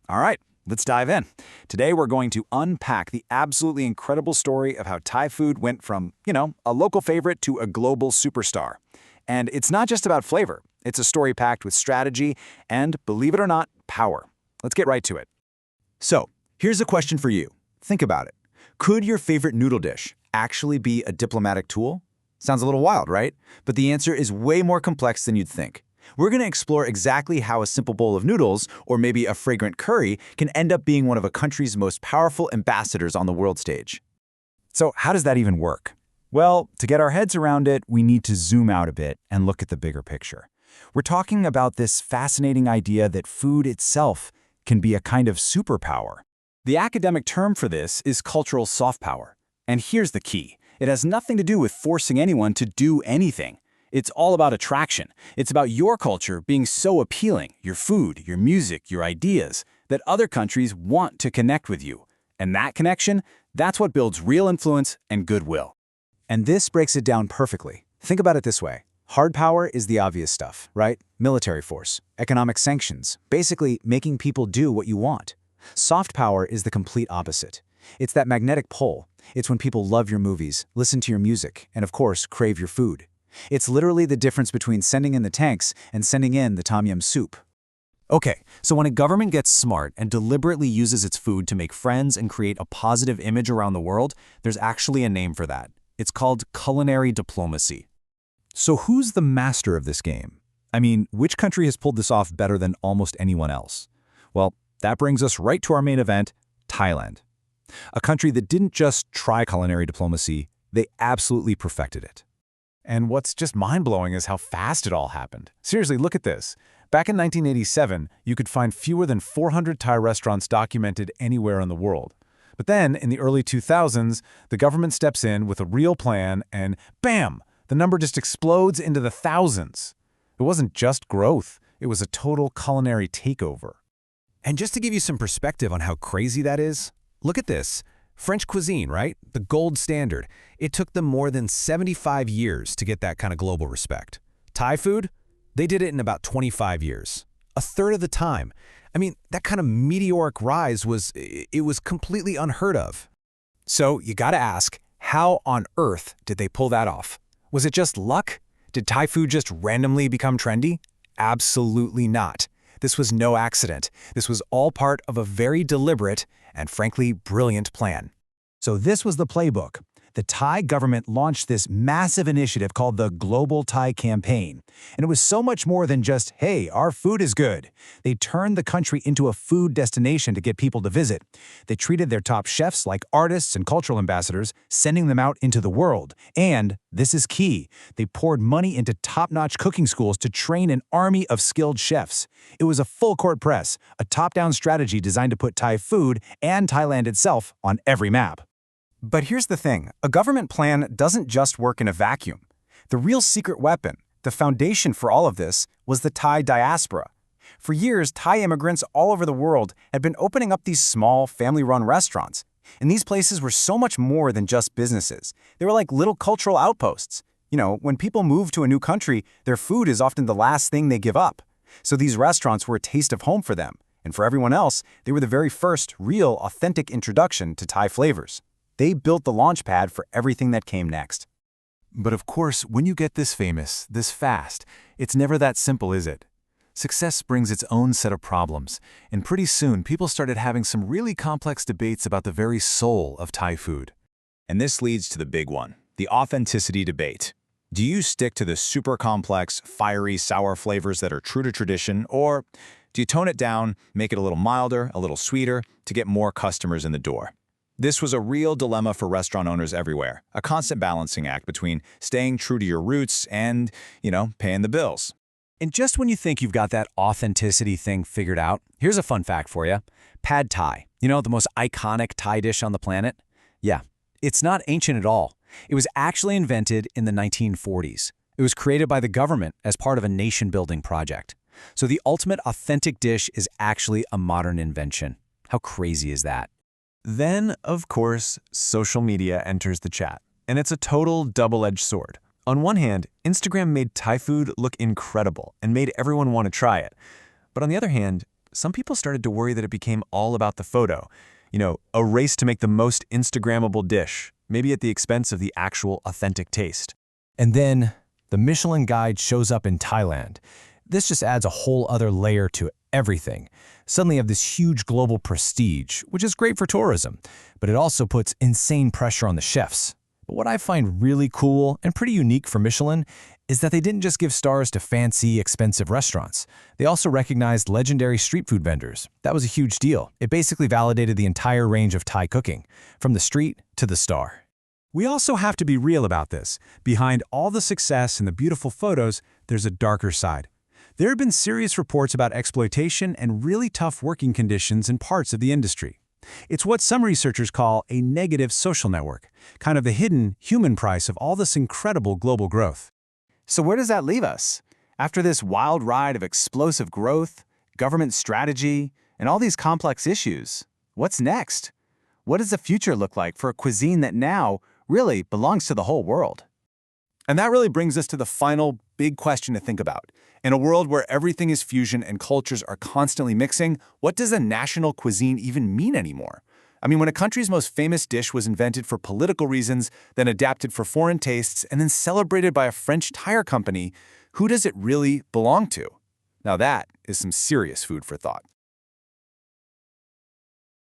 All right, let's dive in. Today we're going to unpack the absolutely incredible story of how Thai food went from, a local favorite to a global superstar. And it's not just about flavor. It's a story packed with strategy and, believe it or not, power. Let's get right to it. So, here's a question for you. Think about it. Could your favorite noodle dish actually be a diplomatic tool? Sounds a little wild, right? But the answer is way more complex than you'd think. We're going to explore exactly how a simple bowl of noodles, or maybe a fragrant curry, can end up being one of a country's most powerful ambassadors on the world stage. So how does that even work? Well, to get our heads around it, we need to zoom out a bit and look at the bigger picture. We're talking about this fascinating idea that food itself can be a kind of superpower. The academic term for this is cultural soft power. And here's the key. It has nothing to do with forcing anyone to do anything. It's all about attraction. It's about your culture being so appealing, your food, your music, your ideas, that other countries want to connect with you. And that connection, that's what builds real influence and goodwill. And this breaks it down perfectly. Think about it this way. Hard power is the obvious stuff, right? Military force, economic sanctions, basically making people do what you want. Soft power is the complete opposite. It's that magnetic pull. It's when people love your movies, listen to your music, and of course, crave your food. It's literally the difference between sending in the tanks and sending in the tom yum soup. Okay, so when a government gets smart and deliberately uses its food to make friends and create a positive image around the world, there's actually a name for that. It's called culinary diplomacy. So who's the master of this game? I mean, which country has pulled this off better than almost anyone else? Well, that brings us right to our main event, Thailand. A country that didn't just try culinary diplomacy, they absolutely perfected it. And what's just mind-blowing is how fast it all happened. Seriously, look at this. Back in 1987, you could find fewer than 400 Thai restaurants documented anywhere in the world. But then, in the early 2000s, the government steps in with a real plan and bam! The number just explodes into the thousands. It wasn't just growth, it was a total culinary takeover. And just to give you some perspective on how crazy that is, look at this. French cuisine, right? The gold standard. It took them more than 75 years to get that kind of global respect. Thai food? They did it in about 25 years. A third of the time. I mean, that kind of meteoric rise was completely unheard of. So you gotta ask, how on earth did they pull that off? Was it just luck? Did Thai food just randomly become trendy? Absolutely not. This was no accident. This was all part of a very deliberate and frankly brilliant plan. So this was the playbook. The Thai government launched this massive initiative called the Global Thai Campaign. And it was so much more than just, hey, our food is good. They turned the country into a food destination to get people to visit. They treated their top chefs like artists and cultural ambassadors, sending them out into the world. And, this is key, they poured money into top-notch cooking schools to train an army of skilled chefs. It was a full-court press, a top-down strategy designed to put Thai food and Thailand itself on every map. But here's the thing, a government plan doesn't just work in a vacuum. The real secret weapon, the foundation for all of this, was the Thai diaspora. For years, Thai immigrants all over the world had been opening up these small, family-run restaurants. And these places were so much more than just businesses. They were like little cultural outposts. When people move to a new country, their food is often the last thing they give up. So these restaurants were a taste of home for them. And for everyone else, they were the very first, real, authentic introduction to Thai flavors. They built the launchpad for everything that came next. But of course, when you get this famous, this fast, it's never that simple, is it? Success brings its own set of problems, and pretty soon people started having some really complex debates about the very soul of Thai food. And this leads to the big one, the authenticity debate. Do you stick to the super complex, fiery, sour flavors that are true to tradition, or do you tone it down, make it a little milder, a little sweeter, to get more customers in the door? This was a real dilemma for restaurant owners everywhere, a constant balancing act between staying true to your roots and, paying the bills. And just when you think you've got that authenticity thing figured out, here's a fun fact for you. Pad Thai, the most iconic Thai dish on the planet? Yeah, it's not ancient at all. It was actually invented in the 1940s. It was created by the government as part of a nation-building project. So the ultimate authentic dish is actually a modern invention. How crazy is that? Then, of course, social media enters the chat, and it's a total double-edged sword. On one hand, Instagram made Thai food look incredible and made everyone want to try it. But on the other hand, some people started to worry that it became all about the photo. A race to make the most Instagrammable dish, maybe at the expense of the actual authentic taste. And then the Michelin Guide shows up in Thailand. This just adds a whole other layer to everything. Suddenly you have this huge global prestige, which is great for tourism, but it also puts insane pressure on the chefs. But what I find really cool and pretty unique for Michelin is that they didn't just give stars to fancy, expensive restaurants. They also recognized legendary street food vendors. That was a huge deal. It basically validated the entire range of Thai cooking, from the street to the star. We also have to be real about this. Behind all the success and the beautiful photos, there's a darker side. There have been serious reports about exploitation and really tough working conditions in parts of the industry. It's what some researchers call a negative social network, kind of the hidden human price of all this incredible global growth. So where does that leave us? After this wild ride of explosive growth, government strategy, and all these complex issues, what's next? What does the future look like for a cuisine that now really belongs to the whole world? And that really brings us to the final big question to think about. In a world where everything is fusion and cultures are constantly mixing, what does a national cuisine even mean anymore? I mean, when a country's most famous dish was invented for political reasons, then adapted for foreign tastes, and then celebrated by a French tire company, who does it really belong to? Now that is some serious food for thought.